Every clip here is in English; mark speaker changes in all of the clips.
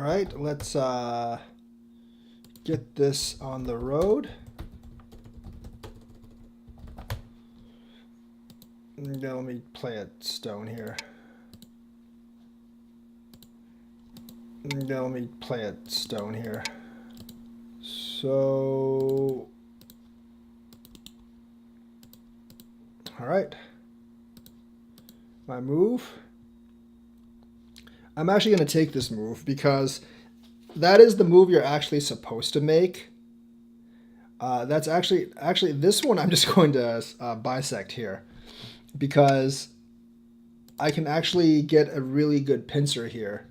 Speaker 1: right, let's get this on the road. Now let me play a stone here. Now let me play a stone here. So, all right. My move. I'm actually going to take this move because that is the move you're actually supposed to make. That's actually this one I'm just going to bisect here because I can actually get a really good pincer here.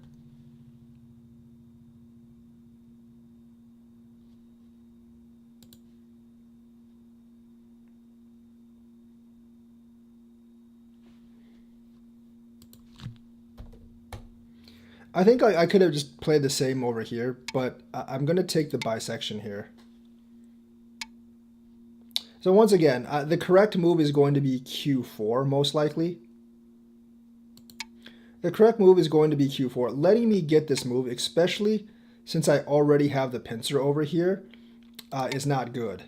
Speaker 1: I think I could have just played the same over here, but I'm going to take the bisection here. So once again, the correct move is going to be Q4, most likely. The correct move is going to be Q4. Letting me get this move, especially since I already have the pincer over here, is not good.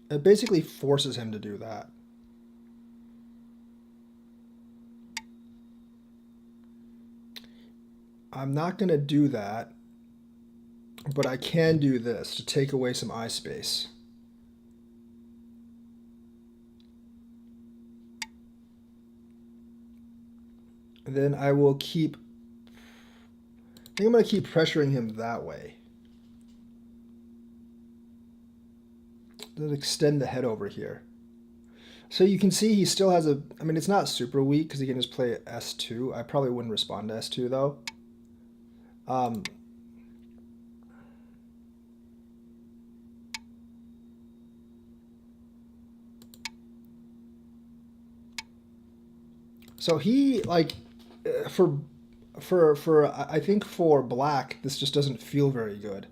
Speaker 1: It basically forces him to do that. I'm not going to do that, but I can do this to take away some eye space. And then I will keep, I think I'm going to keep pressuring him that way. Then extend the head over here. So you can see he still has a, I mean, it's not super weak because he can just play S2. I probably wouldn't respond to S2 though. So he, like, for I think for black, this just doesn't feel very good.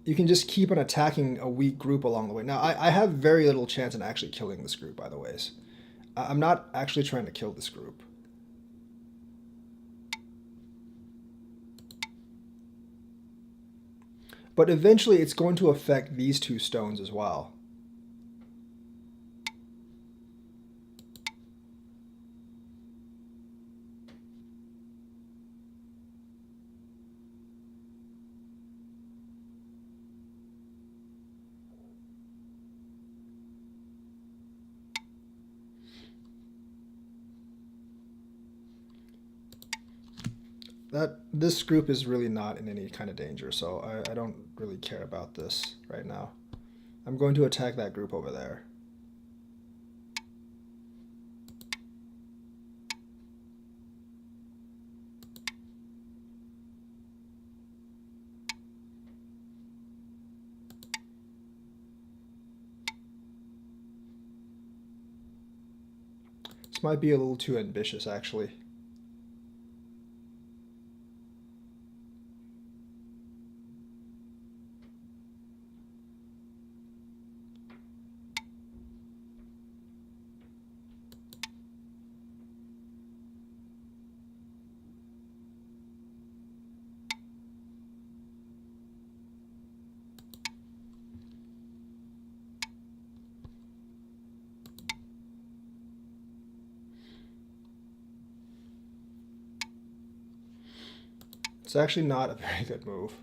Speaker 1: You can just keep on attacking a weak group along the way. Now, I have very little chance in actually killing this group, by the ways. I'm not actually trying to kill this group. But eventually it's going to affect these two stones as well. This group is really not in any kind of danger, so I don't really care about this right now. I'm going to attack that group over there. This might be a little too ambitious, actually. It's actually not a very good move.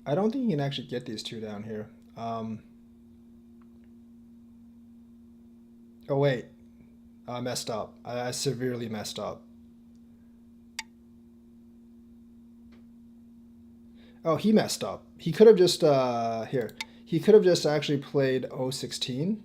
Speaker 1: I don't think you can actually get these two down here. Oh wait, I messed up. I severely messed up. Oh, he messed up. He could have just, here. He could have just actually played 016.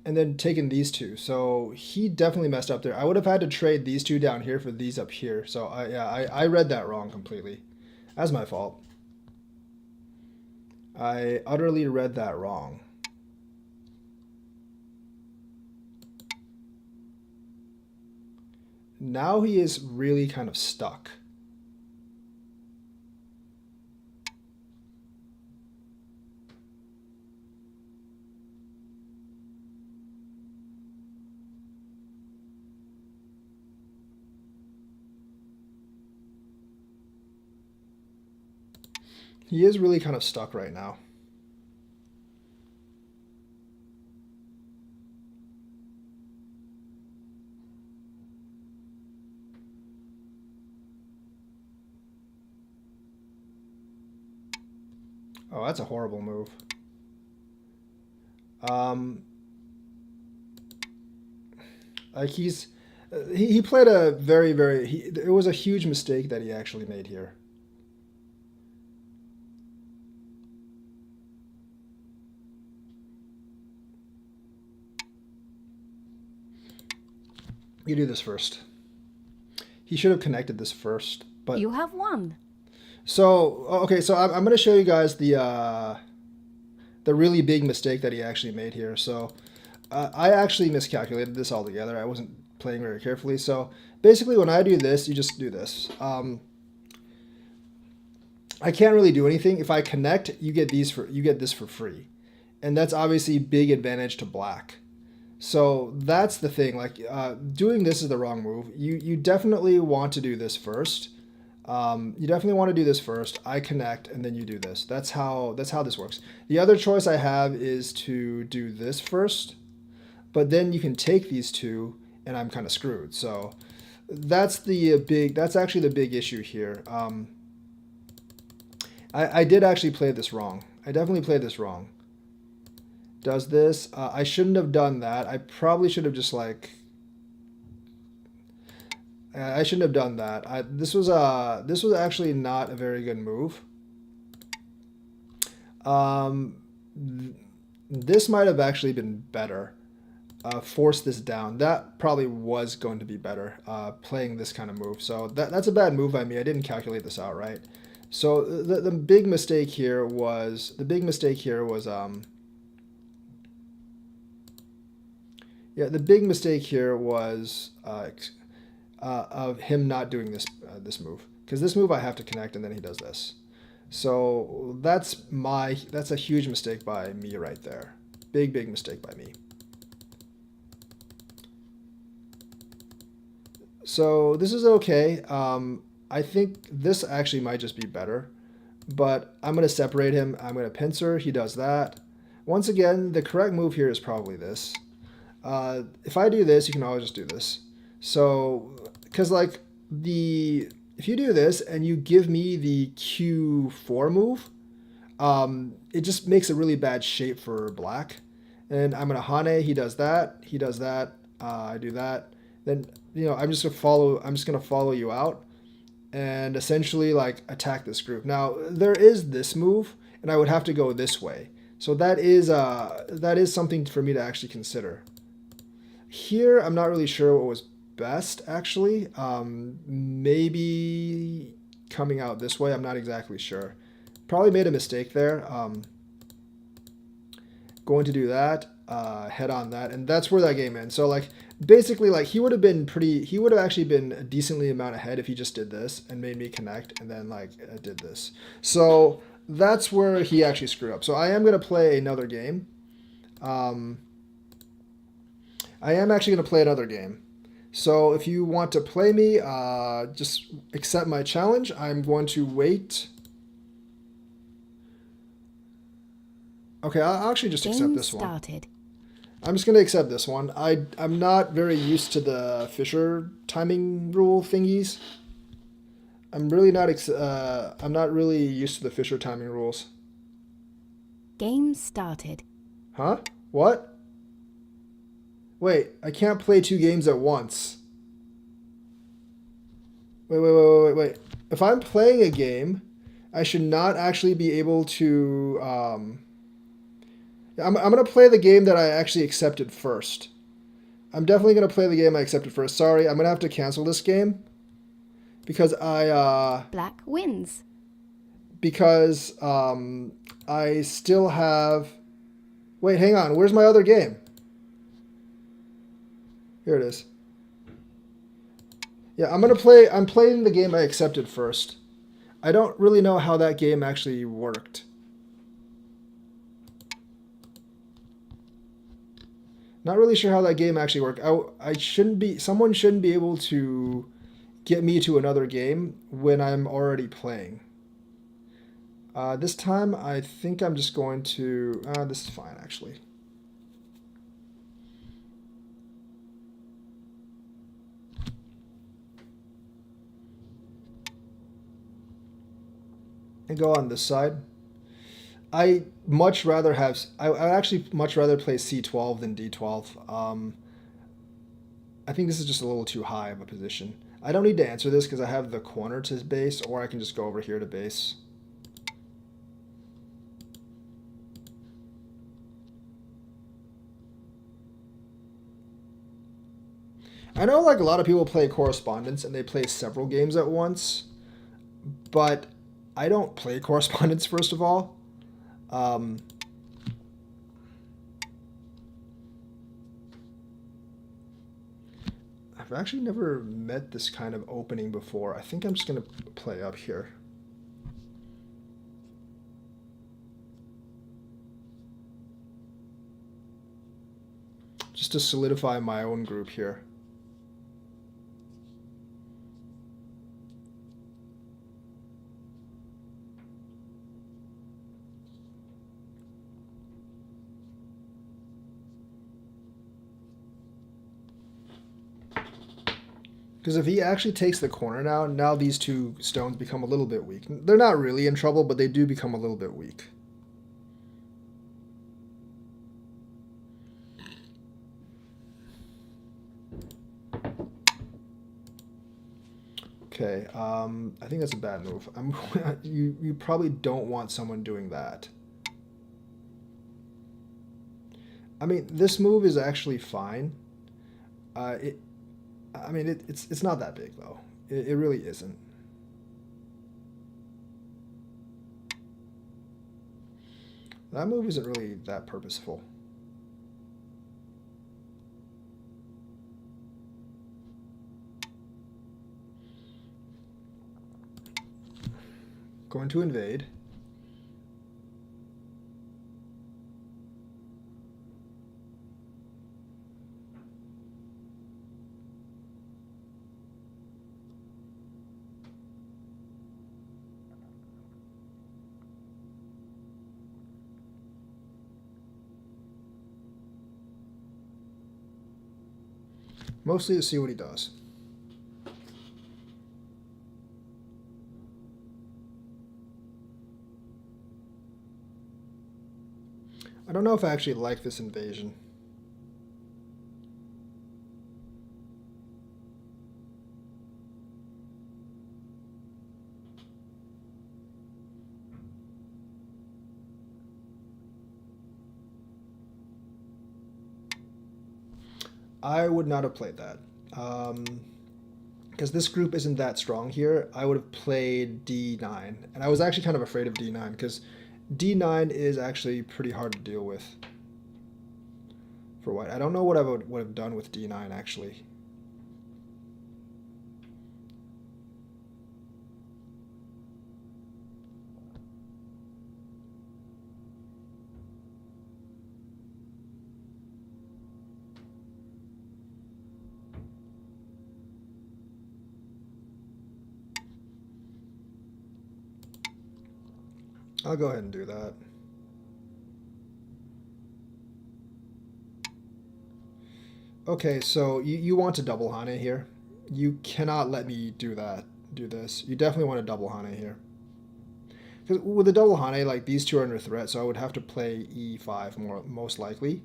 Speaker 1: And then taken these two. So he definitely messed up there. I would have had to trade these two down here for these up here. So I read that wrong completely. That's my fault. I utterly read that wrong. Now he is really kind of stuck. He is really kind of stuck right now. Oh, that's a horrible move. Um, like he played a very it was a huge mistake that he actually made here. You do this first. He should have connected this first, but
Speaker 2: You have won.
Speaker 1: so okay. So I'm going to show you guys the really big mistake that he actually made here. So I actually miscalculated this altogether. I wasn't playing very carefully. So basically, when I do this, you just do this. I can't really do anything. If I connect, you get this for free, and that's obviously big advantage to black. So that's the thing. Like doing this is the wrong move. You definitely want to do this first. You definitely want to do this first. I connect, and then you do this. That's how this works. The other choice I have is to do this first, but then you can take these two, and I'm kind of screwed. So that's actually the big issue here. I did actually play this wrong. I definitely played this wrong. Does this? I shouldn't have done that. I probably should have just like. I shouldn't have done that. This was actually not a very good move. Um, this might have actually been better. Force this down. That probably was going to be better. Playing this kind of move. So that's a bad move by me. I didn't calculate this out right. So the big mistake here was the big mistake here was of him not doing this move, because this move I have to connect and then he does this. So that's a huge mistake by me right there. Big mistake by me. So this is okay. I think this actually might just be better, but I'm going to separate him. I'm going to pincer. He does that. Once again, the correct move here is probably this. If I do this, you can always just do this. So, because like if you do this and you give me the Q4 move, it just makes a really bad shape for black. And I'm gonna Hane. He does that. He does that. I do that. Then I'm just gonna follow you out, and essentially like attack this group. Now there is this move, and I would have to go this way. So that is something for me to actually consider. Here, I'm not really sure what was best, actually. Maybe coming out this way, I'm not exactly sure. Probably made a mistake there. Going to do that, head on that, and that's where that game ends. So, like, basically, like, he would have actually been a decently amount ahead if he just did this and made me connect, and then, like, did this. So, that's where he actually screwed up. So, I am going to play another game. I am actually going to play another game. So if you want to play me, just accept my challenge. I'm going to wait. Okay, I'll actually just accept this one.
Speaker 2: Started.
Speaker 1: I'm just going to accept this one. I'm not very used to the Fisher timing rule thingies. I'm not really used to the Fisher timing rules.
Speaker 2: Game started.
Speaker 1: Huh? What? Wait, I can't play two games at once. Wait. If I'm playing a game, I should not actually be able to. I'm going to play the game that I actually accepted first. I'm definitely going to play the game I accepted first. Sorry, I'm going to have to cancel this game. Because
Speaker 2: Black wins.
Speaker 1: because I still have. Wait, hang on. Where's my other game? Here it is. Yeah, I'm playing the game I accepted first. I don't really know how that game actually worked. Not really sure how that game actually worked. I shouldn't be. Someone shouldn't be able to get me to another game when I'm already playing. This time, I think I'm just going to. This is fine, actually. And go on this side. I much rather have. I actually much rather play C12 than D12. I think this is just a little too high of a position. I don't need to answer this because I have the corner to base, or I can just go over here to base. I know like a lot of people play correspondence and they play several games at once, but I don't play correspondence first of all. I've actually never met this kind of opening before. I think I'm just going to play up here. Just to solidify my own group here. Because if he actually takes the corner now these two stones become a little bit weak. They're not really in trouble, but they do become a little bit weak. Okay, I think that's a bad move. You probably don't want someone doing that. I mean, this move is actually fine. It's not that big though. It really isn't. That move isn't really that purposeful. Going to invade. Mostly to see what he does. I don't know if I actually like this invasion. I would not have played that. Because this group isn't that strong here, I would have played D9. And I was actually kind of afraid of D9 because D9 is actually pretty hard to deal with for white. I don't know what I would have done with D9 actually. I'll go ahead and do that. Okay, so you want to double Hane here. You cannot let me do this. You definitely want to double Hane here. Because with the double Hane, like these two are under threat, so I would have to play E5 most likely.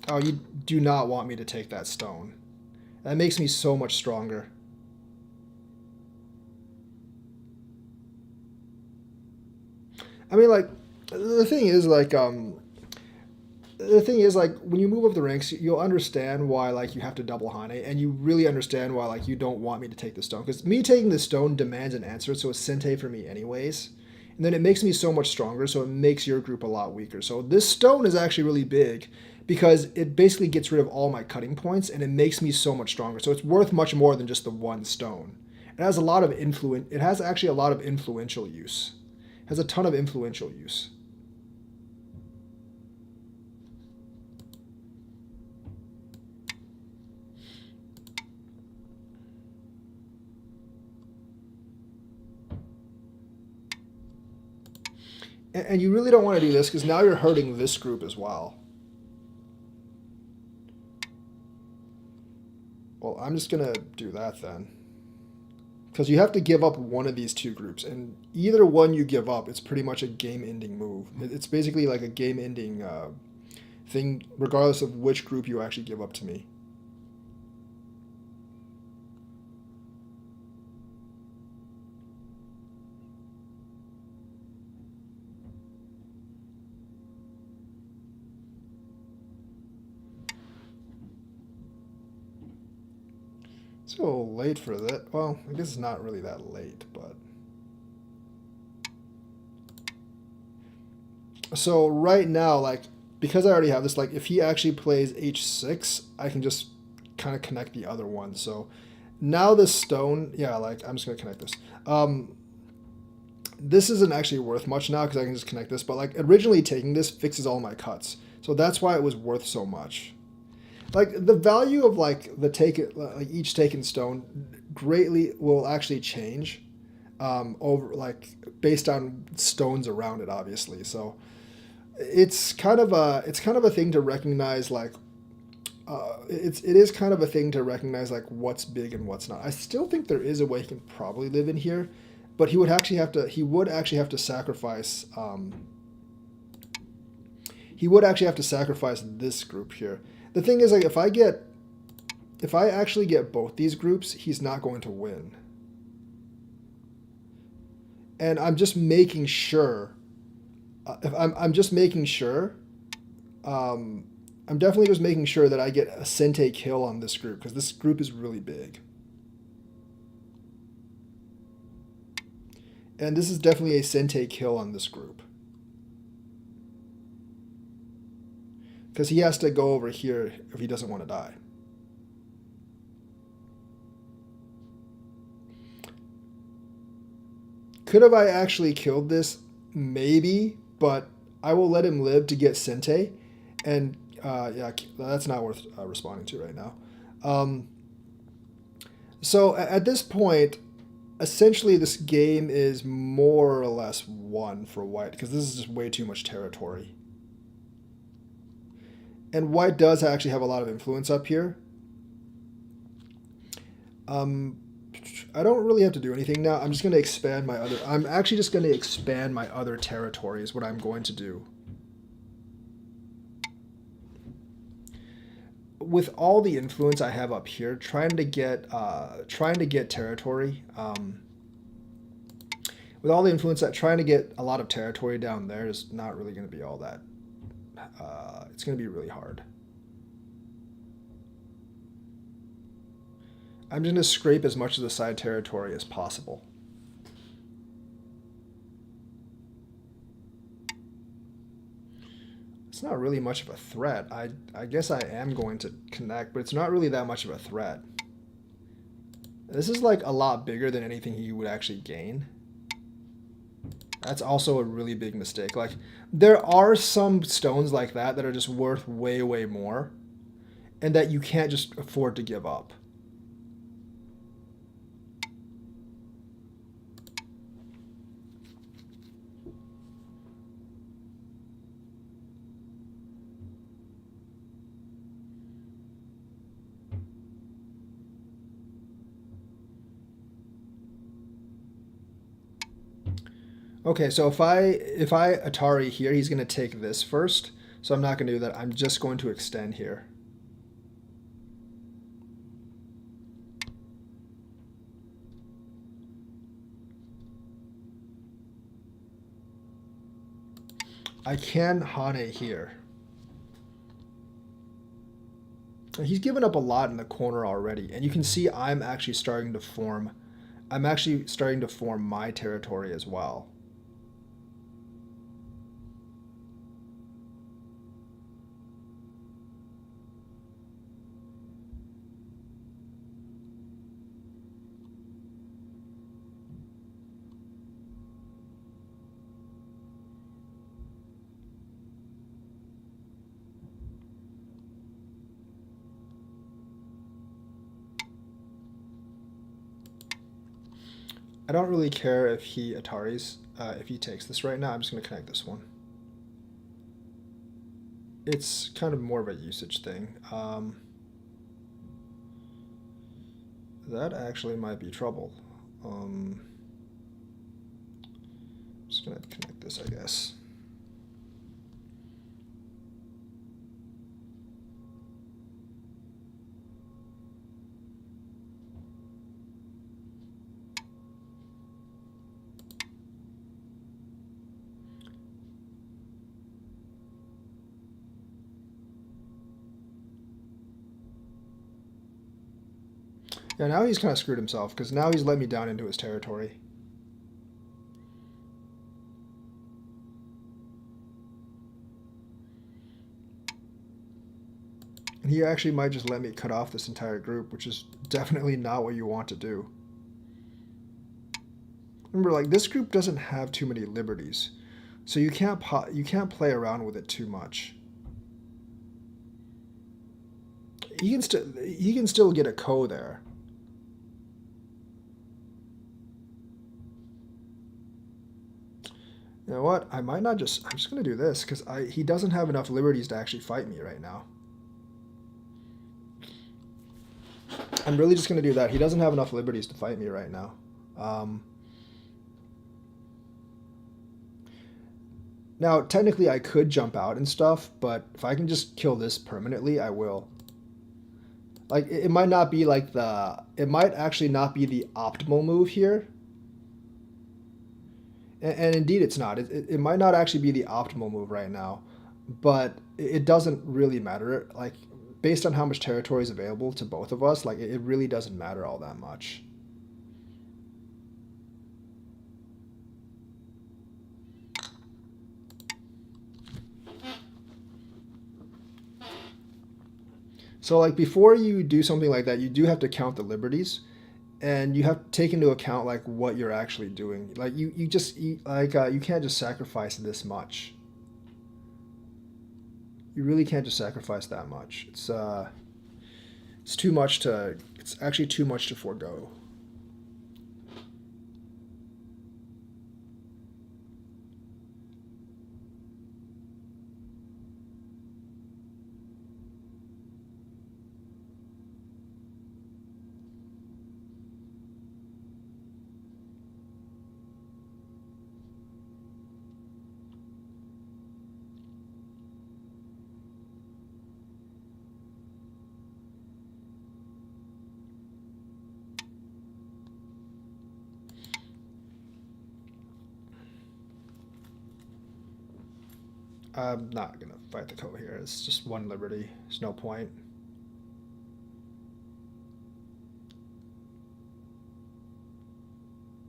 Speaker 1: Oh, you do not want me to take that stone. That makes me so much stronger. I mean, like, the thing is, like, the thing is, like, when you move up the ranks, you'll understand why, like, you have to double Hane, and you really understand why, like, you don't want me to take the stone. Because me taking the stone demands an answer, so it's Sente for me anyways. And then it makes me so much stronger, so it makes your group a lot weaker. So this stone is actually really big because it basically gets rid of all my cutting points, and it makes me so much stronger. So it's worth much more than just the one stone. It has a lot of it has actually a lot of influential use. It has a ton of influential use. And you really don't want to do this because now you're hurting this group as well. Well, I'm just going to do that then. Because you have to give up one of these two groups. And either one you give up, it's pretty much a game-ending move. It's basically like a game-ending thing, regardless of which group you actually give up to me. It's a little late for that. Well, I guess it's not really that late, but... So right now, like, because I already have this, like, if he actually plays h6, I can just kind of connect the other one. So now this stone, yeah, like, I'm just going to connect this. This isn't actually worth much now because I can just connect this, but, like, originally taking this fixes all my cuts. So that's why it was worth so much. Like, the value of, like, like each taken stone greatly will actually change over, like, based on stones around it, obviously. So it's kind of a thing to recognize, like, it is kind of a thing to recognize, like, what's big and what's not. I still think there is a way he can probably live in here, but he would actually have to sacrifice this group here. The thing is, like, if I actually get both these groups, he's not going to win. And I'm just making sure. I'm just making sure. I'm definitely just making sure that I get a Sente kill on this group because this group is really big. And this is definitely a Sente kill on this group. Because he has to go over here if he doesn't want to die. Could have I actually killed this? Maybe, but I will let him live to get Sente. And yeah, that's not worth responding to right now. So at this point, essentially this game is more or less won for White because this is just way too much territory. And White does actually have a lot of influence up here. I don't really have to do anything now. I'm just going to expand my other... I'm actually just going to expand my other territory is what I'm going to do. With all the influence I have up here, trying to get territory... with all the influence, trying to get a lot of territory down there is not really going to be all that... it's going to be really hard. I'm just going to scrape as much of the side territory as possible. It's not really much of a threat. I guess I am going to connect, but it's not really that much of a threat. This is like a lot bigger than anything he would actually gain. That's also a really big mistake. Like, there are some stones like that are just worth way, way more, and that you can't just afford to give up. Okay, so if I Atari here, he's going to take this first. So I'm not going to do that. I'm just going to extend here. I can Hane here. He's given up a lot in the corner already, and you can see I'm actually starting to form my territory as well. I don't really care if he Ataris, if he takes this right now. I'm just going to connect this one. It's kind of more of a usage thing. That actually might be trouble. I'm just going to connect this, I guess. Yeah, now he's kind of screwed himself, because now he's let me down into his territory. And he actually might just let me cut off this entire group, which is definitely not what you want to do. Remember, like, this group doesn't have too many liberties, so you can't play around with it too much. He can still get a ko there. You know what? I'm just going to do this because he doesn't have enough liberties to actually fight me right now. I'm really just going to do that. He doesn't have enough liberties to fight me right now. Now, technically, I could jump out and stuff, but if I can just kill this permanently, I will. Like, it might not be like it might actually not be the optimal move here. And indeed it's not. It might not actually be the optimal move right now, but it doesn't really matter. Like, based on how much territory is available to both of us, like, it really doesn't matter all that much. So, like, before you do something like that, you do have to count the liberties, and you have to take into account like what you're actually doing. Like, you can't just sacrifice this much. You really can't just sacrifice that much. It's too much to. It's actually too much to forego. I'm not gonna fight the ko here. It's just one liberty. There's no point.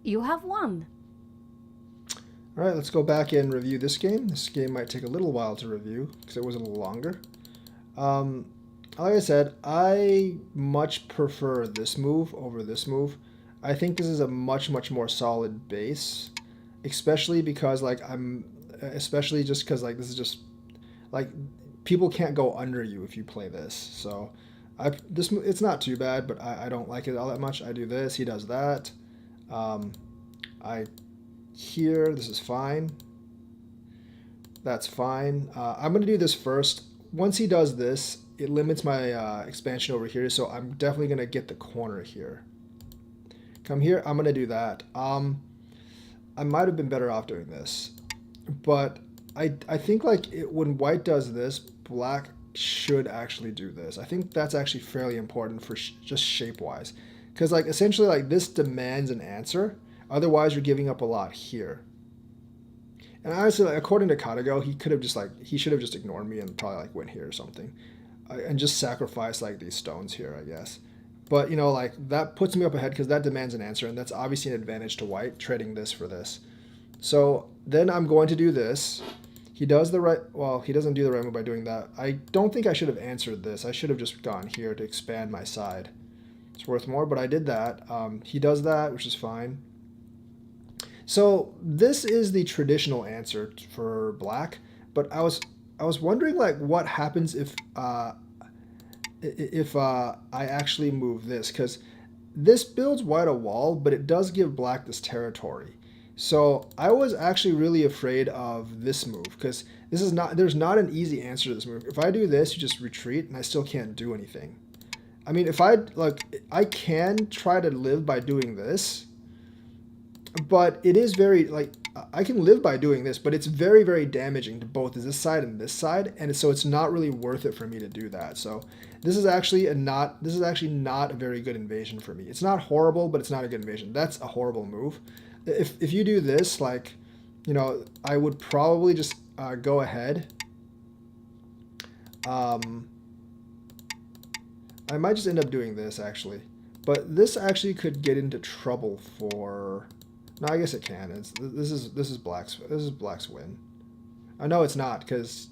Speaker 2: You have won.
Speaker 1: All right, let's go back and review this game. This game might take a little while to review because it was a little longer. Like I said, I much prefer this move over this move. I think this is a much more solid base, especially because especially just because like this is just like people can't go under you if you play this. So it's not too bad, but I don't like it all that much. I do this, he does that. This is fine. That's fine. I'm gonna do this first. Once he does this, it limits my expansion over here, so I'm definitely gonna get the corner here. Come here, I'm gonna do that. I might have been better off doing this, but I think like when white does this, black should actually do this. I think that's actually fairly important for just shape-wise, because like essentially like this demands an answer. Otherwise, you're giving up a lot here. And honestly, like, according to Katago, he should have just ignored me and probably like went here or something. and just sacrifice like these stones here, I guess. But you know, like that puts me up ahead because that demands an answer, and that's obviously an advantage to white trading this for this. So then I'm going to do this. He does the right, well, he doesn't do the right move by doing that. I don't think I should have answered this. I should have just gone here to expand my side. It's worth more, but I did that. He does that, which is fine. So this is the traditional answer for black, but I was wondering like what happens if I actually move this, because this builds white a wall, but it does give black this territory. So I was actually really afraid of this move because there's not an easy answer to this move. If I do this, you just retreat and I still can't do anything. I mean, if I can try to live by doing this, but it is very, like, I can live by doing this, but it's very, very damaging to both this side and this side. And so it's not really worth it for me to do that. So this is actually not a very good invasion for me. It's not horrible, but it's not a good invasion. That's a horrible move. If you do this, like, you know, I would probably just go ahead. I might just end up doing this actually, but this actually could get into trouble for. No, I guess it can. This is black's win. I know it's not because.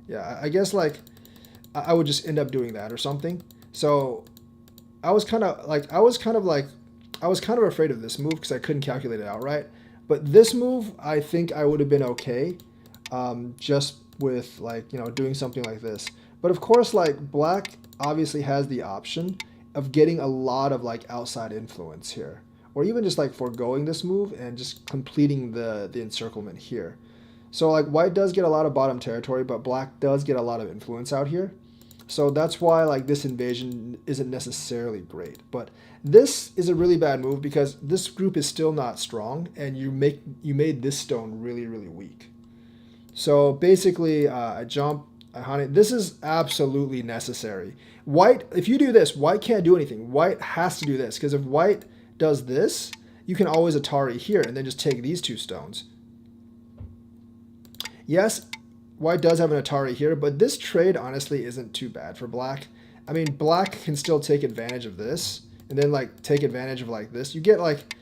Speaker 1: Yeah, I guess like I would just end up doing that or something. So I was kind of afraid of this move because I couldn't calculate it outright. But this move, I think I would have been okay, just with like, you know, doing something like this. But of course, like black obviously has the option of getting a lot of like outside influence here, or even just like foregoing this move and just completing the encirclement here. So like white does get a lot of bottom territory, but black does get a lot of influence out here. So that's why like this invasion isn't necessarily great. But this is a really bad move because this group is still not strong, and you made this stone really, really weak. So basically, I jump, I hunt it. This is absolutely necessary. White, if you do this, white can't do anything. White has to do this, because if white does this, you can always Atari here and then just take these two stones. Yes, white does have an Atari here, but this trade honestly isn't too bad for black. I mean, black can still take advantage of this and then like take advantage of like this. You get like,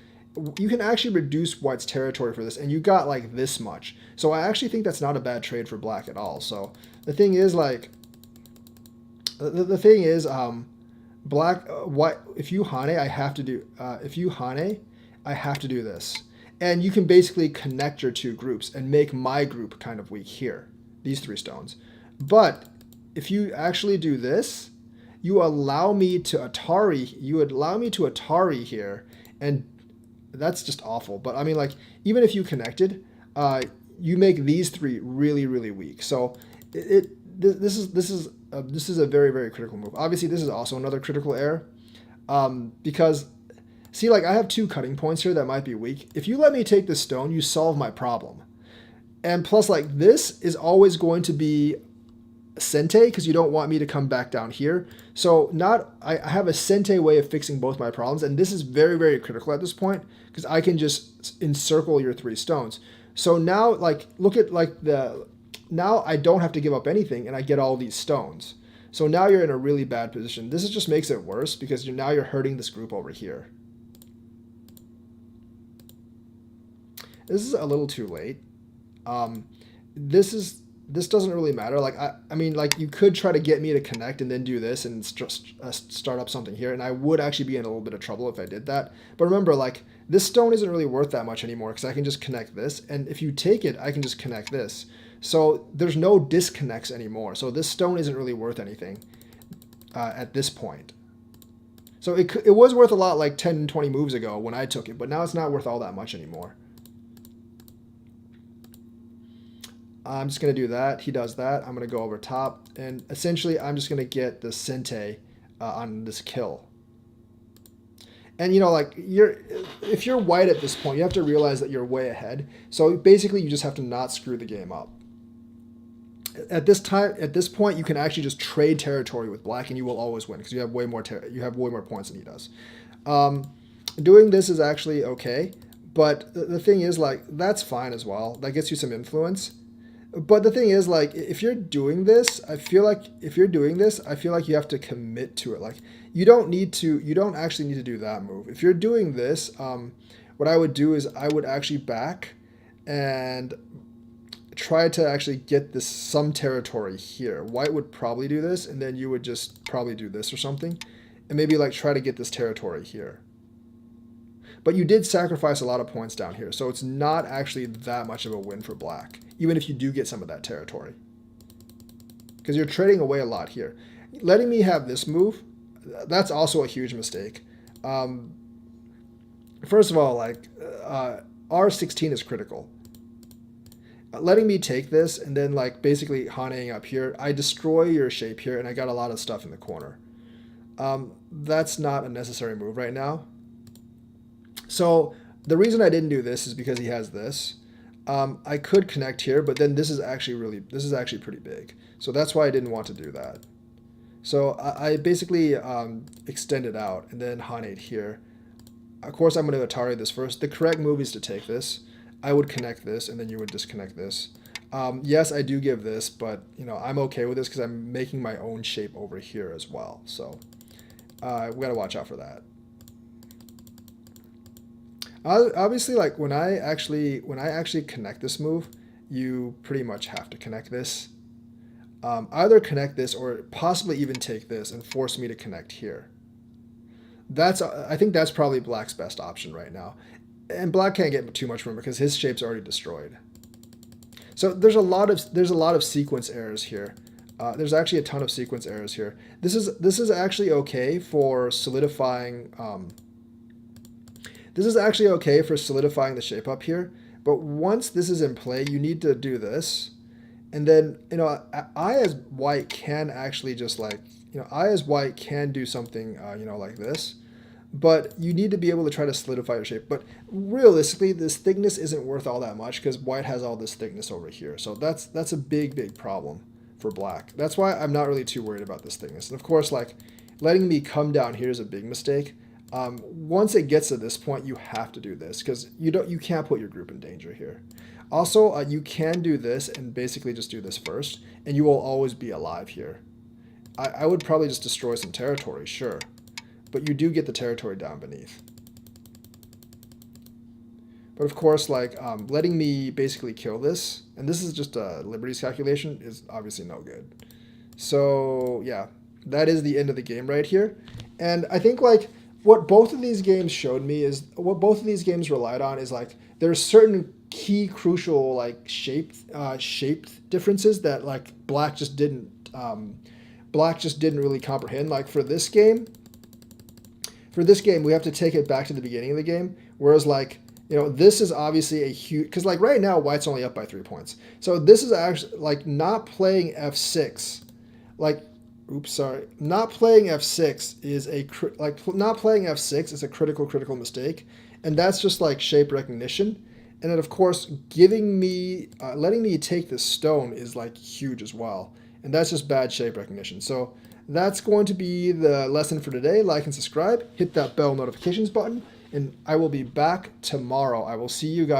Speaker 1: you can actually reduce white's territory for this, and you got like this much. So I actually think that's not a bad trade for black at all. So the thing is like, the thing is, black, white, if you Hane, I have to do, I have to do this. And you can basically connect your two groups and make my group kind of weak here, these three stones. But if you actually do this, you allow me to Atari here, and that's just awful. But I mean, like, even if you connected, you make these three really, really weak. So this is a very, very critical move. Obviously, this is also another critical error, because see, like I have two cutting points here that might be weak. If you let me take this stone, you solve my problem. And plus, like, this is always going to be Sente because you don't want me to come back down here. So I have a Sente way of fixing both my problems, and this is very, very critical at this point because I can just encircle your three stones. So now, like, look at like now I don't have to give up anything, and I get all these stones. So now you're in a really bad position. This just makes it worse because now you're hurting this group over here. This is a little too late. This doesn't really matter. Like I mean, like you could try to get me to connect and then do this and just start up something here, and I would actually be in a little bit of trouble if I did that. But remember, like this stone isn't really worth that much anymore because I can just connect this, and if you take it, I can just connect this. So there's no disconnects anymore. So this stone isn't really worth anything at this point. So it was worth a lot like 10, 20 moves ago when I took it, but now it's not worth all that much anymore. I'm just going to do that. He does that. I'm going to go over top. And essentially, I'm just going to get the Sente on this kill. And, you know, like, if you're white at this point, you have to realize that you're way ahead. So basically, you just have to not screw the game up. At this point, you can actually just trade territory with black, and you will always win because you have way more points than he does. Doing this is actually okay, but the thing is, like, that's fine as well. That gets you some influence. But the thing is, like, if you're doing this, I feel like you have to commit to it. Like, you don't actually need to do that move. If you're doing this, what I would do is I would actually back and try to actually get this some territory here. White would probably do this, and then you would just probably do this or something, and maybe like try to get this territory here. But you did sacrifice a lot of points down here, so it's not actually that much of a win for black, even if you do get some of that territory. Because you're trading away a lot here. Letting me have this move, that's also a huge mistake. First of all, like, R16 is critical. Letting me take this and then like basically haneing up here, I destroy your shape here and I got a lot of stuff in the corner. That's not a necessary move right now. So the reason I didn't do this is because he has this. I could connect here, but then this is actually pretty big. So that's why I didn't want to do that. So I basically extended out and then haneed here. Of course, I'm going to Atari this first. The correct move is to take this. I would connect this, and then you would disconnect this. Yes, I do give this, but I'm okay with this because I'm making my own shape over here as well. So we got to watch out for that. Obviously, like when I actually connect this move, you pretty much have to connect this. Either connect this or possibly even take this and force me to connect here. I think that's probably black's best option right now. And black can't get too much room because his shape's already destroyed. So there's a lot of sequence errors here. There's actually a ton of sequence errors here. This is actually okay for solidifying. This is actually okay for solidifying the shape up here. But once this is in play, you need to do this, and then I as white can actually just like I as white can do something like this. But you need to be able to try to solidify your shape. But realistically, this thickness isn't worth all that much because white has all this thickness over here. So that's a big problem for black. That's why I'm not really too worried about this thickness. And of course, like letting me come down here is a big mistake. Once it gets to this point, you have to do this because you can't put your group in danger here. Also, you can do this and basically just do this first, and you will always be alive here. I would probably just destroy some territory, sure. But you do get the territory down beneath. But of course, like letting me basically kill this, and this is just a liberties calculation, is obviously no good. So yeah, that is the end of the game right here. And I think like what both of these games showed me is what both of these games relied on is like there's certain key crucial like shape differences that like black just didn't really comprehend. Like for this game, we have to take it back to the beginning of the game. Whereas like, this is obviously a huge, because like right now, white's only up by 3 points. So this is actually like not playing F6, like, not playing F6 is a critical mistake. And that's just like shape recognition. And then of course, letting me take this stone is like huge as well. And that's just bad shape recognition. So that's going to be the lesson for today. Like and subscribe, hit that bell notifications button, and I will be back tomorrow. I will see you guys.